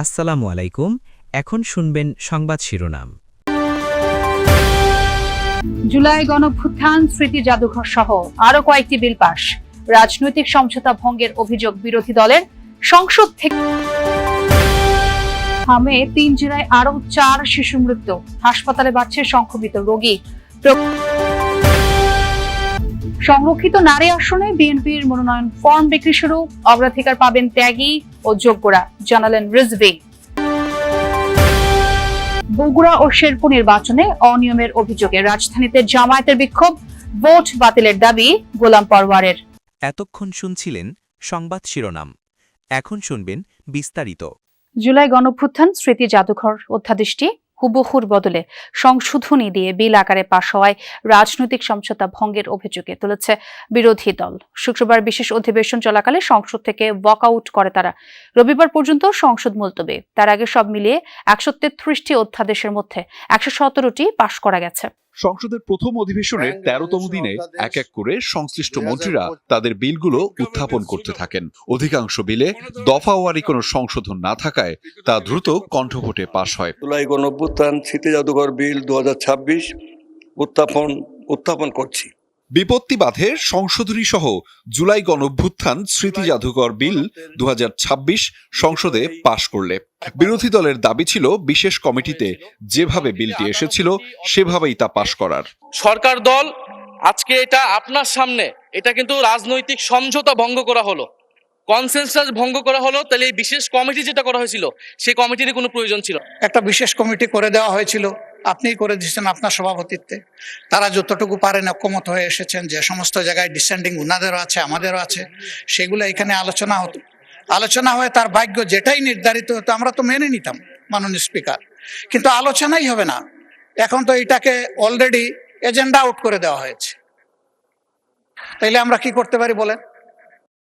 আসসালামু আলাইকুম। এখন শুনবেন সংবাদ শিরোনাম। জুলাই গণঅভ্যুত্থান স্মৃতি জাদুঘর সহ আরো কয়েকটি বিল পাস। রাজনৈতিক সমঝোতা ভঙ্গের অভিযোগ বিরোধী দলের। সংসদ থেকে হামে 3 জেলায় আরো 4 শিশু মৃত্যু। হাসপাতালে বাড়ছে সংক্রমিত রোগী। সংরক্ষিত নারী আসনে বিএনপির মনোনয়ন ফর্ম বিক্রি শুরু। অগ্রাধিকার পাবেন ত্যাগী ও যোগ্যরা, জানালেন রিজভী। বগুড়া ও শেরপুর নির্বাচনে অনিয়মের অভিযোগে রাজধানীতে জামায়াতের বিক্ষোভ। ভোট বাতিলের দাবি গোলাম পরওয়ারের। এতক্ষণ শুনছিলেন সংবাদ শিরোনাম। এখন শুনবেন বিস্তারিত। জুলাই গণঅভ্যুত্থান স্মৃতি জাদুঘর অধ্যাদেশটি হুবহুর বদলে সংশোধনী দিয়ে বিল আকারে পাশ হওয়ায় রাজনৈতিক সমঝোতা ভঙ্গের অভিযোগে তুলেছে বিরোধী দল। শুক্রবার বিশেষ অধিবেশন চলাকালে সংসদ থেকে ওয়াকআউট করে তারা। রবিবার পর্যন্ত সংসদ মুলতবি। তার আগে সব মিলিয়ে 133টি অধ্যাদেশের মধ্যে 117টি পাশ করা গেছে। সংসদের প্রথম অধিবেশনের 13তম দিনে এক এক করে সংশ্লিষ্ট মন্ত্রীরা তাদের বিলগুলো উত্থাপন করতে থাকেন। অধিকাংশ বিলে দফাওয়ারি কোনো সংশোধন না থাকায় তা দ্রুত কণ্ঠভোটে পাশ হয়। জুলাই গণঅভ্যুত্থান স্মৃতি জাদুঘর বিল 2026 উত্থাপন করছি। বিপত্তি বাধে সংশোধনী সহ জুলাই গণঅভ্যুত্থান স্মৃতি জাদুঘর বিল 2026 সংসদে পাশ করলে বিরোধী দলের দাবি ছিল বিশেষ কমিটিতে যেভাবে বিলটি এসেছিল সেভাবেই তা পাশ করার। সরকার দল আজকে এটা আপনার সামনে, এটা কিন্তু রাজনৈতিক সমঝোতা ভঙ্গ করা হলো, কনসেনসাস ভঙ্গ করা হলো। তাহলে এই বিশেষ কমিটি যেটা করা হয়েছিল সেই কমিটির কোনো প্রয়োজন ছিল? একটা বিশেষ কমিটি করে দেওয়া হয়েছিল, আপনিই করে দিচ্ছেন আপনার সভাপতিত্বে। তারা যতটুকু পারেন ঐক্যমত হয়ে এসেছেন, যে সমস্ত জায়গায় ডিসেন্ডিং উনাদেরও আছে আমাদেরও আছে, সেগুলো এখানে আলোচনা হয়ে তার ভাগ্য যেটাই নির্ধারিত হতো আমরা তো মেনে নিতাম মাননীয় স্পিকার। কিন্তু আলোচনাই হবে না, এখন তো এটাকে অলরেডি এজেন্ডা আউট করে দেওয়া হয়েছে। তাইলে আমরা কি করতে পারি বলেন?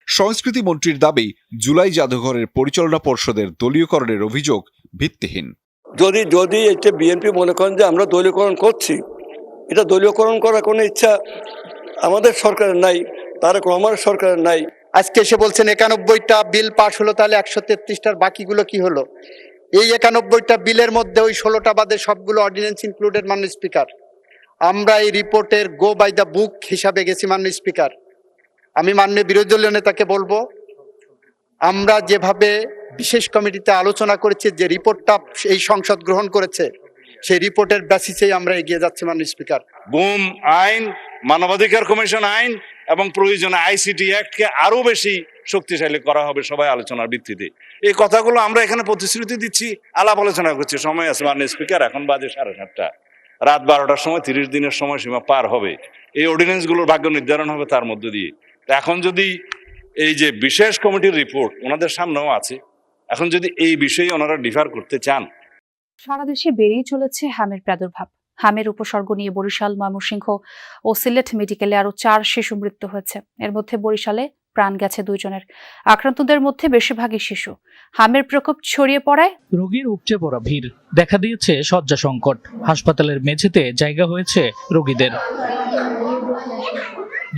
সংস্কৃতি মন্ত্রীর দাবি জুলাই জাদুঘরের পরিচালনা পর্ষদের দলীয়করণের অভিযোগ ভিত্তিহীন। যদি এটা বিএনপি মনে করেন যে আমরা দলীয়করণ করছি, এটা দলীয়করণ করার কোনো ইচ্ছা আমাদের সরকারের নাই, তারেক রহমানের সরকারের নাই। আজকে এসে বলছেন 91টা বিল পাশ হলো, তাহলে 133টার বাকিগুলো কি হলো? এই 91টা বিলের মধ্যে ওই 16টা বাদে সবগুলো অর্ডিন্যান্স ইনক্লুডেড। মাননীয় স্পিকার, আমরা এই রিপোর্টের গো বাই দ্য বুক হিসাবে গেছি। মাননীয় স্পিকার, আমি মাননীয় বিরোধী দলীয় নেতাকে বলবো, আমরা যেভাবে বিশেষ কমিটিতে আলোচনা করেছি, যে রিপোর্টটা এই সংসদ গ্রহণ করেছে, সেই রিপোর্টের বেসিসেই আমরা এগিয়ে যাচ্ছি। মাননীয় স্পিকার, গুম আইন, মানবাধিকার কমিশন আইন এবং প্রয়োজনে আইসিটি অ্যাক্টকে আরো বেশি শক্তিশালী করা হবে সবাই আলোচনার ভিত্তিতে। এই কথাগুলো আমরা এখানে প্রতিশ্রুতি দিচ্ছি, আলাপ আলোচনা করছি। সময় আছে মাননীয় স্পিকার, এখন বাজে 7:30, রাত 12টার সময় 30 দিনের সময়সীমা পার হবে। এই অর্ডিন্যান্সগুলোর ভাগ্য নির্ধারণ হবে তার মধ্য দিয়ে। এখন যদি এই যে বিশেষ কমিটির রিপোর্ট ওনাদের সামনেও আছে, এখন যদি এই বিষয়ে ওনারা ডিফার করতে চান। সারা দেশে বেড়েই চলেছে হামের প্রাদুর্ভাব। হামের উপসর্গ নিয়ে বরিশাল, ময়মনসিংহ ও সিলেট মেডিকেলে আরো 4 শিশু মৃত্যু হয়েছে। এর মধ্যে বরিশালে প্রাণ গেছে 2 জনের। আক্রান্তদের মধ্যে বেশিরভাগই শিশু। হামের প্রকোপ ছড়িয়ে পড়ায় রোগীর উপচে পড়া ভিড়, দেখা দিয়েছে শয্যা সংকট। হাসপাতালের মেঝেতে জায়গা হয়েছে রোগীদের।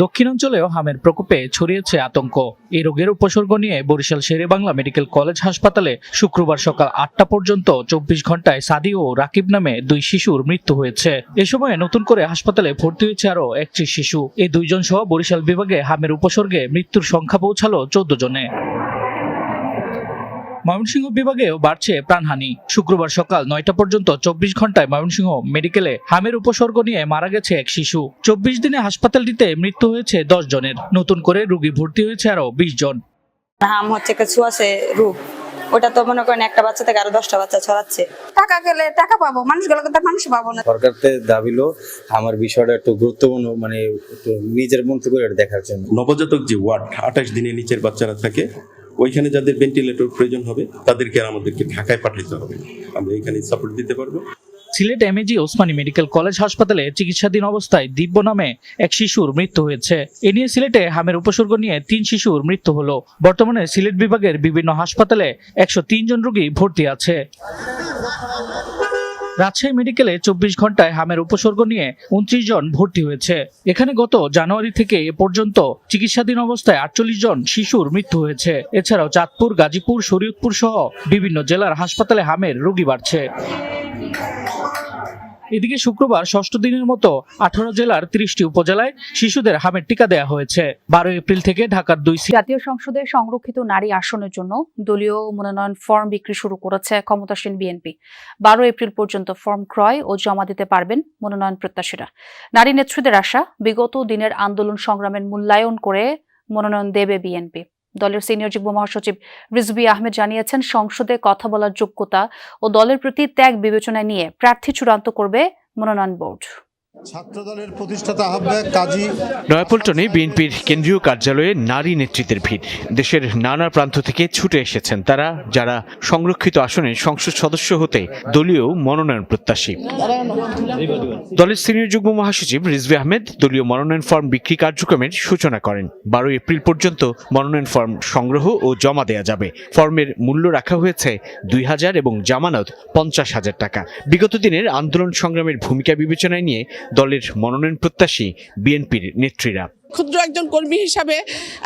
দক্ষিণাঞ্চলেও হামের প্রকোপে ছড়িয়েছে আতঙ্ক। এই রোগের উপসর্গ নিয়ে বরিশাল শেরেবাংলা মেডিকেল কলেজ হাসপাতালে শুক্রবার সকাল 8টা পর্যন্ত 24 ঘন্টায় সাদি ও রাকিব নামে 2 শিশুর মৃত্যু হয়েছে। এ সময় নতুন করে হাসপাতালে ভর্তি হয়েছে আরো 31 শিশু। এই 2 জন সহ বরিশাল বিভাগে হামের উপসর্গে মৃত্যুর সংখ্যা পৌঁছালো 14 জনে। ময়মনসিংহ বিভাগেও বাড়ছে প্রাণহানি। শুক্রবার সকাল 9টা পর্যন্ত 24 ঘন্টায় ময়মনসিংহ মেডিকেলে হামের উপসর্গ নিয়ে মারা গেছে 1 শিশু। 24 দিনে হাসপাতালটিতে মৃত্যু হয়েছে 10 জনের। নতুন করে রোগী ভর্তি হয়েছে আরো 20 জন। হাম হচ্ছে ছোঁয়াচে রোগ, ওটা তো মনে করেন একটা বাচ্চা থেকে আরো 10টা বাচ্চা ছড়াচ্ছে। টাকা গেলে টাকা পাবো, মানুষগুলো কিন্তু মানুষ পাবো না। সরকারতে দাবিলো আমার বিষয়টা একটু গুরুত্বপূর্ণ, মানে একটু নিজের মন করে দেখার জন্য। নবজাতক যে ওয়ার্ড 28 দিনের নিচের বাচ্চারা থাকে, ওইখানে যাদের ভেন্টিলেটর প্রয়োজন হবে তাদেরকে আমাদেরকে ঢাকায় পাঠাতে হবে, আমরা এখানে সাপোর্ট দিতে পারবো। Sylhet MAG Osmani medical college হাসপাতালে চিকিৎসাধীন অবস্থায় দিব্য নামে 1 শিশুর মৃত্যু হয়েছে। এ নিয়ে সিলেটে হামের উপসর্গ নিয়ে 3 শিশুর মৃত্যু হলো। বর্তমানে সিলেট বিভাগের বিভিন্ন হাসপাতালে 103 জন রোগী ভর্তি আছে। রাজশাহী মেডিকেলে 24 ঘন্টায় হামের উপসর্গ নিয়ে 29 জন ভর্তি হয়েছে। এখানে গত জানুয়ারি থেকে এ পর্যন্ত চিকিৎসাধীন অবস্থায় 48 জন শিশুর মৃত্যু হয়েছে। এছাড়াও চাঁদপুর, গাজীপুর, শরীয়তপুর সহ বিভিন্ন জেলার হাসপাতালে হামের রোগী বাড়ছে। এদিকে শুক্রবার ষষ্ঠ দিনের মতো 18 জেলার 30টি উপজেলায় শিশুদের হামের টিকা দেওয়া হয়েছে। 12 এপ্রিল থেকে ঢাকার 2 জাতীয় সংসদে সংরক্ষিত নারী আসনের জন্য দলীয় মনোনয়ন ফর্ম বিক্রি শুরু করেছে ক্ষমতাসীন বিএনপি। 12 এপ্রিল পর্যন্ত ফর্ম ক্রয় ও জমা দিতে পারবেন মনোনয়ন প্রত্যাশীরা। নারী নেত্রীদের আশা, বিগত দিনের আন্দোলন সংগ্রামের মূল্যায়ন করে মনোনয়ন দেবে বিএনপি। দলের সিনিয়র যুগ্ম মহাসচিব রিজভী আহমেদ জানিয়েছেন, সংসদে কথা বলার যোগ্যতা ও দলের প্রতি ত্যাগ বিবেচনায় নিয়ে প্রার্থী চূড়ান্ত করবে মনোনয়ন বোর্ড। ছাত্রদলের প্রতিষ্ঠাতা আহ্বায়ক কাজী নয়াপল্টনে বিএনপির কেন্দ্রীয় কার্যালয়ে নারী নেতৃত্বের ভিড়। দেশের নানা প্রান্ত থেকে ছুটে এসেছেন তারা, যারা সংরক্ষিত আসনের সংসদ সদস্য হতে দলীয় মনোনয়ন প্রত্যাশী। দলের সিনিয়র যুগ্ম মহাসচিব রিজভী আহমেদ দলীয় মনোনয়ন ফর্ম বিক্রি কার্যক্রমের সূচনা করেন। 12 এপ্রিল পর্যন্ত মনোনয়ন ফর্ম সংগ্রহ ও জমা দেওয়া যাবে। ফর্মের মূল্য রাখা হয়েছে 2000 এবং জামানত 50,000 টাকা। বিগত দিনের আন্দোলন সংগ্রামের ভূমিকা বিবেচনায় নিয়ে দলের মনোনয়ন প্রত্যাশী বিএনপির নেত্রীরা। ক্ষুদ্র একজন কর্মী হিসাবে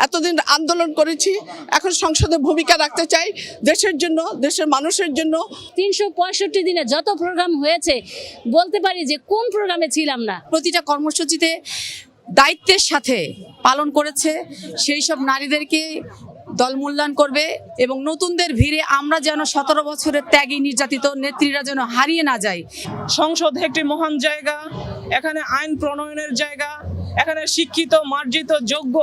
এতদিন আন্দোলন করেছি, এখন সংসদে ভূমিকা রাখতে চাই দেশের জন্য, দেশের মানুষের জন্য। 365 দিনে যত প্রোগ্রাম হয়েছে বলতে পারি যে কোন প্রোগ্রামে ছিলাম না। প্রতিটা কর্মসূচিতে দায়িত্বের সাথে পালন করেছে, সেই সব নারীদেরকে দল মূল্যায়ন করবে এবং নতুনদের ভিড়ে আমরা যেন 17 বছরের ত্যাগী নির্যাতিত নেত্রীরা যেন হারিয়ে না যায়। সংসদ একটি মহান জায়গা, এখানে আইন প্রণয়নের জায়গা, এখানে শিক্ষিত, মার্জিত, যোগ্য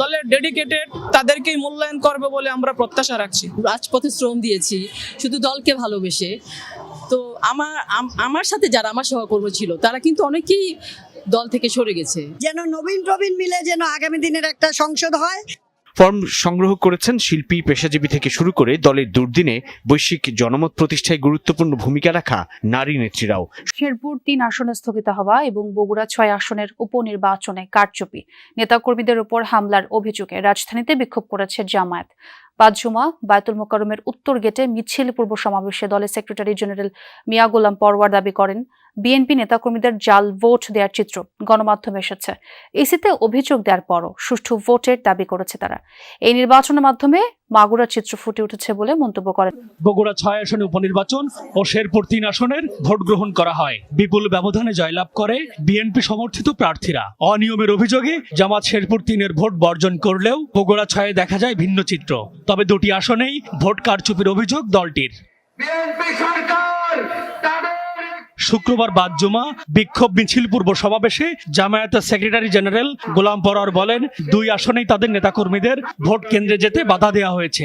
দলের ডেডিকেটেড তাদেরকেই মূল্যায়ন করবে বলে আমরা প্রত্যাশা রাখছি। রাজপথে শ্রম দিয়েছি শুধু দলকে ভালোবেসে, তো আমার সাথে যারা আমার সহকর্মী ছিল তারা কিন্তু অনেকেই দল থেকে সরে গেছে। যেন নবীন প্রবীণ মিলে যেন আগামী দিনের একটা সংসদ হয়। ফর্ম সংগ্রহ করেছেন শিল্পী, পেশাজীবী থেকে শুরু করে দলের দুর্দিনে বৈশ্বিক জনমত প্রতিষ্ঠায় গুরুত্বপূর্ণ ভূমিকা রাখা নারী নেত্রীরাও। শেরপুর 3 আসনে স্থগিত হওয়া এবং বগুড়া 6 আসনের উপনির্বাচনে কারচুপি, নেতাকর্মীদের উপর হামলার অভিযোগে রাজধানীতে বিক্ষোভ করেছে জামায়াত। বাদজুমা বায়তুল মোকাররমের উত্তর গেটে মিছিল পূর্ব সমাবেশে দলের সেক্রেটারি জেনারেল মিয়া গোলাম পরওয়ার দাবি করেন, বিএনপি নেতাকর্মীদের জাল ভোট দেওয়ার চিত্র গণমাধ্যমে এসেছে। ইসিতে অভিযোগ দেওয়ার পরও সুষ্ঠু ভোটের দাবি করেছে তারা। এই নির্বাচনের মাধ্যমে মাগুরা চিত্র ফুটে উঠেছে বলে মন্তব্য করেন। বগুড়া 6 আসনে উপনির্বাচন ও শেরপুর 3 আসনের ভোট গ্রহণ করা হয়। বিপুল ব্যবধানে জয়লাভ করে বিএনপি সমর্থিত প্রার্থীরা। অনিয়মের অভিযোগে জামাত শেরপুর 3-এর ভোট বর্জন করলেও বগুড়া 6-এ দেখা যায় ভিন্ন চিত্র। তবে 2টি আসনেই ভোট কারচুপির অভিযোগ দলটির। শুক্রবার বাদজুমা বিক্ষোভ মিছিল পূর্ব সমাবেশে জামায়াতের সেক্রেটারি জেনারেল গোলাম পরওয়ার বলেন, 2 আসনেই তাদের নেতাকর্মীদের ভোট কেন্দ্রে যেতে বাধা দেওয়া হয়েছে।